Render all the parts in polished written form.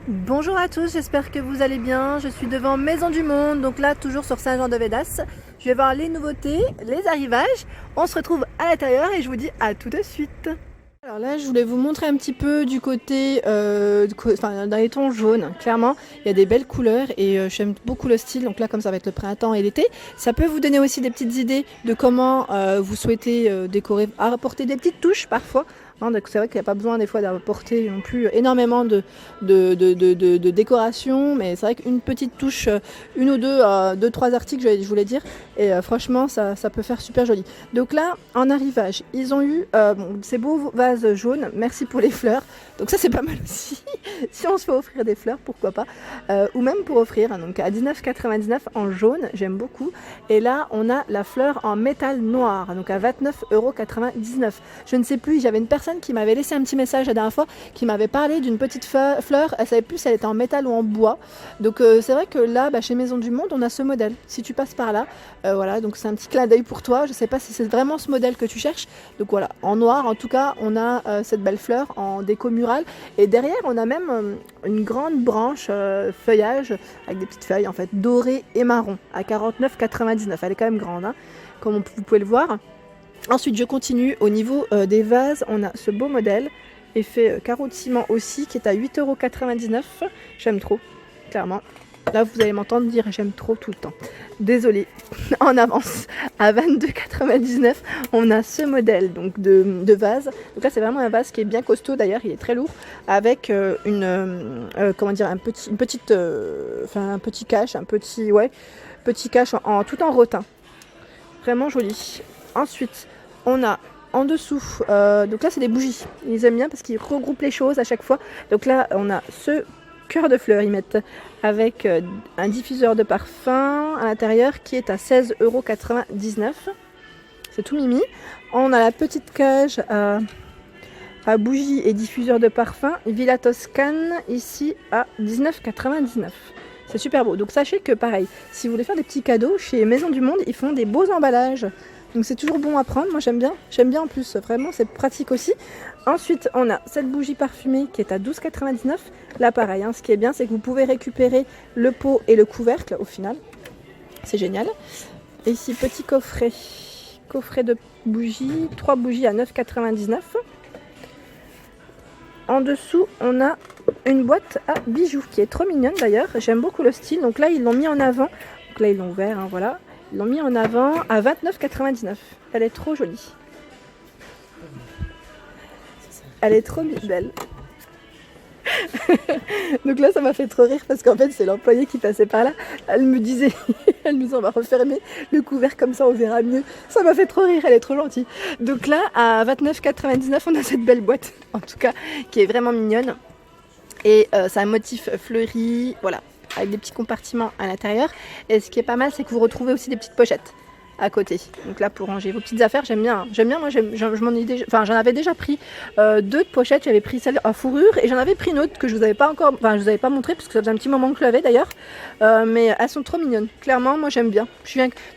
Bonjour à tous, j'espère que vous allez bien. Je suis devant Maison du Monde, donc là toujours sur Saint-Jean-de-Védas. Je vais voir les nouveautés, les arrivages. On se retrouve à l'intérieur et je vous dis à tout de suite. Alors là, je voulais vous montrer un petit peu du côté, dans les tons jaunes. Clairement, il y a des belles couleurs et j'aime beaucoup le style. Donc là, comme ça va être le printemps et l'été, ça peut vous donner aussi des petites idées de comment vous souhaitez décorer, apporter des petites touches parfois. Donc c'est vrai qu'il n'y a pas besoin des fois d'apporter non plus énormément de décoration, mais c'est vrai qu'une petite touche, une ou deux, trois articles, je voulais dire, et franchement ça peut faire super joli. Donc là, en arrivage, ils ont eu ces beaux vases jaunes, merci pour les fleurs, donc ça c'est pas mal aussi, si on se fait offrir des fleurs, pourquoi pas, ou même pour offrir, donc à 19,99 € en jaune, j'aime beaucoup, et là on a la fleur en métal noir, donc à 29,99 €. Je ne sais plus, j'avais une personne qui m'avait laissé un petit message la dernière fois, qui m'avait parlé d'une petite fleur, elle savait plus si elle était en métal ou en bois. Donc c'est vrai que là, chez Maison du Monde, on a ce modèle. Si tu passes par là, voilà, donc c'est un petit clin d'œil pour toi. Je sais pas si c'est vraiment ce modèle que tu cherches. Donc voilà, en noir, en tout cas, on a cette belle fleur en déco murale. Et derrière, on a même une grande branche feuillage avec des petites feuilles en fait dorées et marron à 49,99 €. Elle est quand même grande, hein, comme vous pouvez le voir. Ensuite, je continue au niveau des vases. On a ce beau modèle, effet carreau de ciment aussi, qui est à 8,99 €. J'aime trop, clairement. Là, vous allez m'entendre dire j'aime trop tout le temps. Désolée, en avance. À 22,99 €, on a ce modèle donc de vase. Donc là, c'est vraiment un vase qui est bien costaud. D'ailleurs, il est très lourd, avec un petit cache, petit cache tout en rotin. Vraiment joli. Ensuite, on a en dessous, donc là c'est des bougies, ils aiment bien parce qu'ils regroupent les choses à chaque fois. Donc là on a ce cœur de fleurs, ils mettent avec un diffuseur de parfum à l'intérieur qui est à 16,99 €. C'est tout mimi. On a la petite cage à bougies et diffuseur de parfum Villa Toscane ici à 19,99 €. C'est super beau. Donc sachez que pareil, si vous voulez faire des petits cadeaux, chez Maison du Monde, ils font des beaux emballages. Donc c'est toujours bon à prendre, moi j'aime bien. J'aime bien en plus, vraiment c'est pratique aussi. Ensuite on a cette bougie parfumée qui est à 12,99 €. Là pareil, ce qui est bien c'est que vous pouvez récupérer le pot et le couvercle au final. C'est génial. Et ici petit coffret de bougies, 3 bougies à 9,99 €. En dessous, on a une boîte à bijoux qui est trop mignonne d'ailleurs. J'aime beaucoup le style. Donc là, ils l'ont mis en avant. Donc là, ils l'ont ouvert, voilà. Ils l'ont mis en avant à 29,99 €. Elle est trop jolie. Elle est trop belle. Donc là, ça m'a fait trop rire parce qu'en fait, c'est l'employée qui passait par là. Elle me disait, elle nous dit on va refermer le couvert comme ça, on verra mieux. Ça m'a fait trop rire, elle est trop gentille. Donc là, à 29,99 €, on a cette belle boîte, en tout cas, qui est vraiment mignonne. Et c'est un motif fleuri, voilà, avec des petits compartiments à l'intérieur. Et ce qui est pas mal, c'est que vous retrouvez aussi des petites pochettes à côté. Donc là, pour ranger vos petites affaires, j'aime bien. Moi, j'en avais déjà pris 2 pochettes. J'avais pris celle à fourrure et j'en avais pris une autre que je vous avais pas montré parce que ça faisait un petit moment que je l'avais d'ailleurs. Mais elles sont trop mignonnes. Clairement, moi, j'aime bien.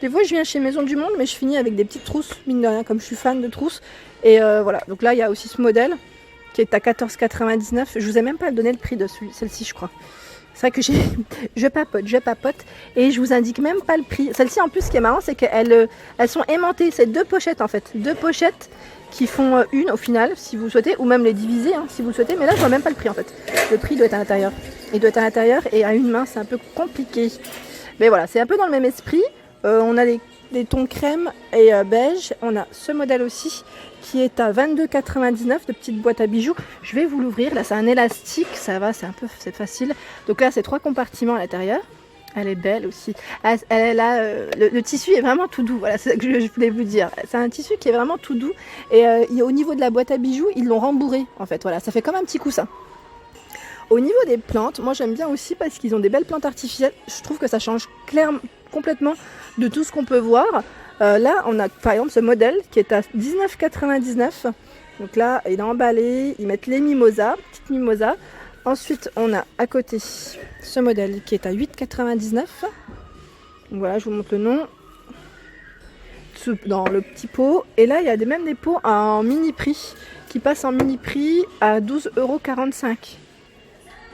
Des fois, je viens chez Maison du Monde, mais je finis avec des petites trousses, mine de rien, comme je suis fan de trousses. Et voilà. Donc là, il y a aussi ce modèle qui est à 14,99 €. Je vous ai même pas donné le prix de celle-ci, je crois. C'est vrai que je papote et je vous indique même pas le prix. Celle-ci en plus, ce qui est marrant, c'est qu'elles sont aimantées. C'est 2 pochettes en fait, 2 pochettes qui font une au final, si vous souhaitez, ou même les diviser si vous souhaitez. Mais là, je vois même pas le prix en fait. Le prix doit être à l'intérieur. Il doit être à l'intérieur et à une main, c'est un peu compliqué. Mais voilà, c'est un peu dans le même esprit. On a des tons crème et beige. On a ce modèle aussi qui est à 22,99 € de petite boîte à bijoux. Je vais vous l'ouvrir. Là, c'est un élastique. Ça va, c'est facile. Donc là, c'est 3 compartiments à l'intérieur. Elle est belle aussi. Le tissu est vraiment tout doux. Voilà, c'est ça que je voulais vous dire. C'est un tissu qui est vraiment tout doux. Et au niveau de la boîte à bijoux, ils l'ont rembourré. En fait, voilà, ça fait comme un petit coussin. Au niveau des plantes, moi j'aime bien aussi parce qu'ils ont des belles plantes artificielles. Je trouve que ça change clairement, complètement de tout ce qu'on peut voir. Là, on a par exemple ce modèle qui est à 19,99 €. Donc là, il est emballé. Ils mettent les mimosas, petites mimosas. Ensuite, on a à côté ce modèle qui est à 8,99 €. Donc voilà, je vous montre le nom. Dans le petit pot. Et là, il y a même des pots en mini prix qui passent en mini prix à 12,45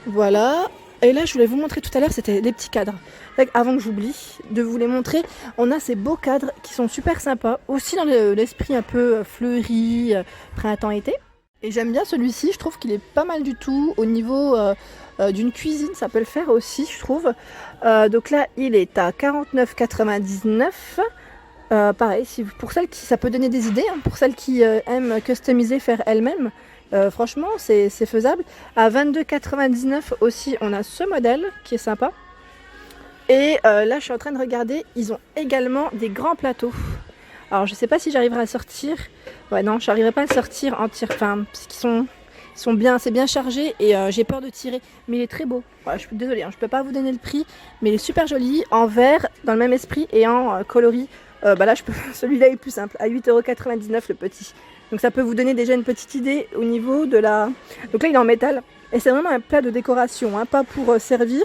€. Voilà. Et là, je voulais vous montrer tout à l'heure, c'était les petits cadres. Avant que j'oublie de vous les montrer, on a ces beaux cadres qui sont super sympas. Aussi dans l'esprit un peu fleuri, printemps-été. Et j'aime bien celui-ci, je trouve qu'il est pas mal du tout. Au niveau d'une cuisine, ça peut le faire aussi, je trouve. Donc là, il est à 49,99 €. Pareil, pour celles qui, ça peut donner des idées, hein, pour celles qui aiment customiser, faire elles-mêmes. Franchement, c'est faisable. À 22,99 € aussi, on a ce modèle qui est sympa. Et là, je suis en train de regarder, ils ont également des grands plateaux. Alors, je sais pas si j'arriverai à sortir. Ouais, non, je n'arriverai pas à le sortir entier. Enfin, parce qu'ils sont bien, c'est bien chargé et j'ai peur de tirer. Mais il est très beau. Ouais, je suis désolée, hein, je peux pas vous donner le prix, mais il est super joli, en vert, dans le même esprit et en coloris. Là, celui-là est plus simple, à 8,99 € le petit. Donc ça peut vous donner déjà une petite idée au niveau de la... Donc là, il est en métal. Et c'est vraiment un plat de décoration, hein, pas pour servir.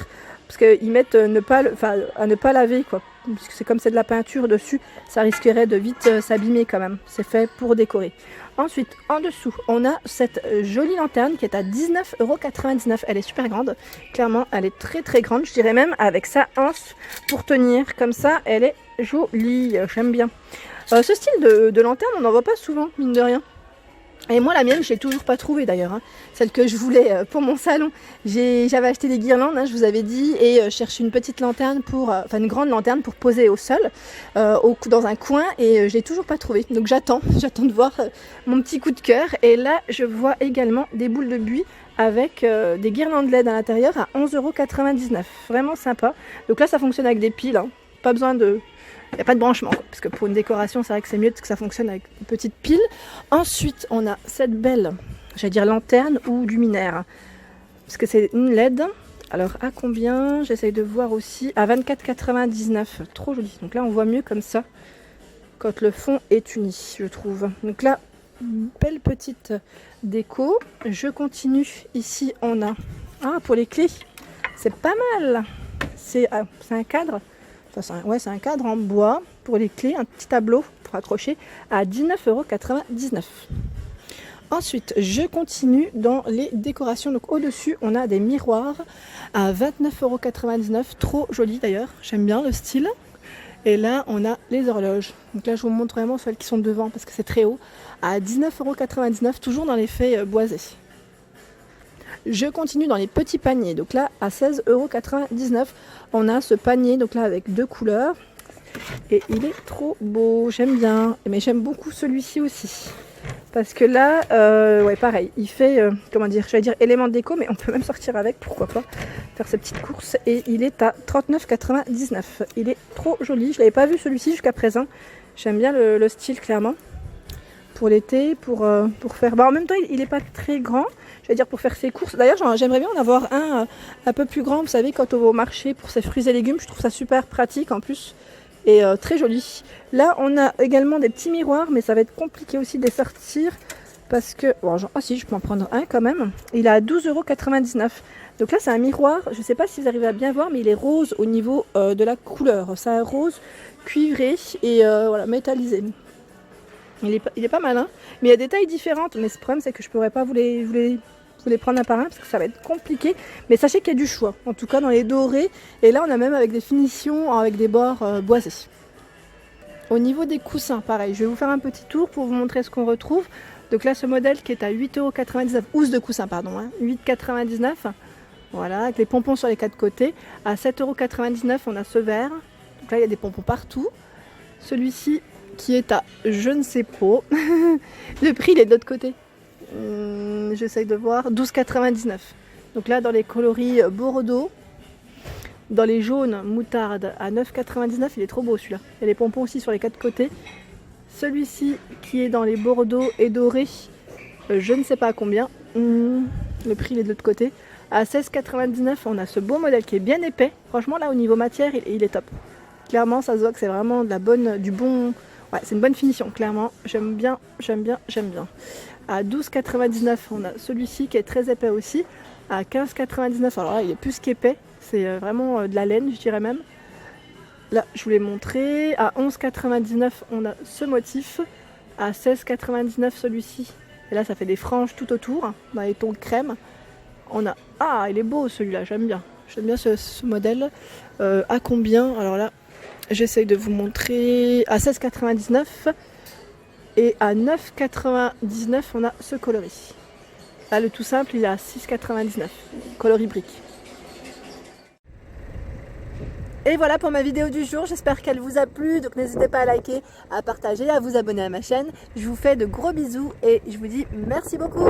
Parce qu'ils mettent à ne pas laver, quoi. Parce que c'est comme c'est de la peinture dessus, ça risquerait de vite s'abîmer quand même. C'est fait pour décorer. Ensuite, en dessous, on a cette jolie lanterne qui est à 19,99 €. Elle est super grande. Clairement, elle est très très grande. Je dirais même avec sa anse pour tenir. Comme ça, elle est jolie. J'aime bien. Ce style de lanterne, on n'en voit pas souvent, mine de rien. Et moi, la mienne, je l'ai toujours pas trouvée d'ailleurs. Hein. Celle que je voulais pour mon salon. J'avais acheté des guirlandes, hein, je vous avais dit, et cherché une petite lanterne une grande lanterne pour poser au sol, dans un coin, et je l'ai toujours pas trouvée. Donc j'attends de voir mon petit coup de cœur. Et là, je vois également des boules de buis avec des guirlandes LED à l'intérieur à 11,99 €. Vraiment sympa. Donc là, ça fonctionne avec des piles. Hein. Pas besoin de... Il n'y a pas de branchement, quoi, parce que pour une décoration, c'est vrai que c'est mieux que ça fonctionne avec une petite pile. Ensuite, on a cette belle, j'allais dire lanterne ou luminaire, parce que c'est une LED. Alors, à combien? J'essaye de voir aussi. À 24,99 €. Trop joli. Donc là, on voit mieux comme ça, quand le fond est uni, je trouve. Donc là, belle petite déco. Je continue. Ici, on a... Ah, pour les clés, c'est pas mal. C'est un cadre. C'est un cadre en bois pour les clés, un petit tableau pour accrocher à 19,99 €. Ensuite, je continue dans les décorations. Donc au-dessus, on a des miroirs à 29,99 €. Trop joli d'ailleurs, j'aime bien le style. Et là, on a les horloges. Donc là, je vous montre vraiment celles qui sont devant parce que c'est très haut. À 19,99 €, toujours dans l'effet boisé. Je continue dans les petits paniers. Donc là, à 16,99 €, on a ce panier, donc là avec deux couleurs. Et il est trop beau, j'aime bien. Mais j'aime beaucoup celui-ci aussi. Parce que là, ouais, pareil, il fait, j'allais dire élément de déco, mais on peut même sortir avec, pourquoi pas, faire ses petites courses. Et il est à 39,99 €. Il est trop joli. Je ne l'avais pas vu celui-ci jusqu'à présent. J'aime bien le style, clairement. Pour l'été, pour faire... en même temps, il n'est pas très grand. Je vais dire pour faire ses courses. D'ailleurs, j'aimerais bien en avoir un peu plus grand. Vous savez, quand on va au marché pour ses fruits et légumes, je trouve ça super pratique en plus. Et très joli. Là, on a également des petits miroirs, mais ça va être compliqué aussi de les sortir. Parce que... si, je peux en prendre un quand même. Il est à 12,99 €. Donc là, c'est un miroir. Je ne sais pas si vous arrivez à bien voir, mais il est rose au niveau de la couleur. C'est un rose cuivré et métallisé. Il est pas mal, hein. Mais il y a des tailles différentes. Mais ce problème, c'est que je ne pourrais pas vous les prendre un par un parce que ça va être compliqué. Mais sachez qu'il y a du choix. En tout cas, dans les dorés. Et là, on a même avec des finitions, avec des bords boisés. Au niveau des coussins, pareil. Je vais vous faire un petit tour pour vous montrer ce qu'on retrouve. Donc là, ce modèle qui est à 8,99 €. Housse de coussin, pardon. Hein, 8,99 €. Voilà, avec les pompons sur les quatre côtés. À 7,99 €, on a ce vert. Donc là, il y a des pompons partout. Celui-ci... qui est à je ne sais pas. Le prix, il est de l'autre côté. J'essaye de voir. 12,99 €. Donc là, dans les coloris Bordeaux, dans les jaunes moutarde à 9,99 €, il est trop beau celui-là. Il y a les pompons aussi sur les quatre côtés. Celui-ci qui est dans les Bordeaux et dorés, je ne sais pas à combien. Le prix, il est de l'autre côté. À 16,99 €, on a ce beau modèle qui est bien épais. Franchement, là, au niveau matière, il est top. Clairement, ça se voit que c'est vraiment du bon... Ouais, c'est une bonne finition, clairement. J'aime bien. À 12,99 €, on a celui-ci qui est très épais aussi. À 15,99 €, alors là, il est plus qu'épais. C'est vraiment de la laine, je dirais même. Là, je vous l'ai montré. À 11,99 €, on a ce motif. À 16,99 € celui-ci. Et là, ça fait des franges tout autour, dans les tons crème. on a... Ah, il est beau celui-là, j'aime bien. J'aime bien ce modèle. À combien? Alors là, j'essaye de vous montrer. À 16,99 et à 9,99 on a ce coloris. Là, le tout simple, il est à 6,99. Coloris brique. Et voilà pour ma vidéo du jour, j'espère qu'elle vous a plu, donc n'hésitez pas à liker, à partager, à vous abonner à ma chaîne. Je vous fais de gros bisous et je vous dis merci beaucoup.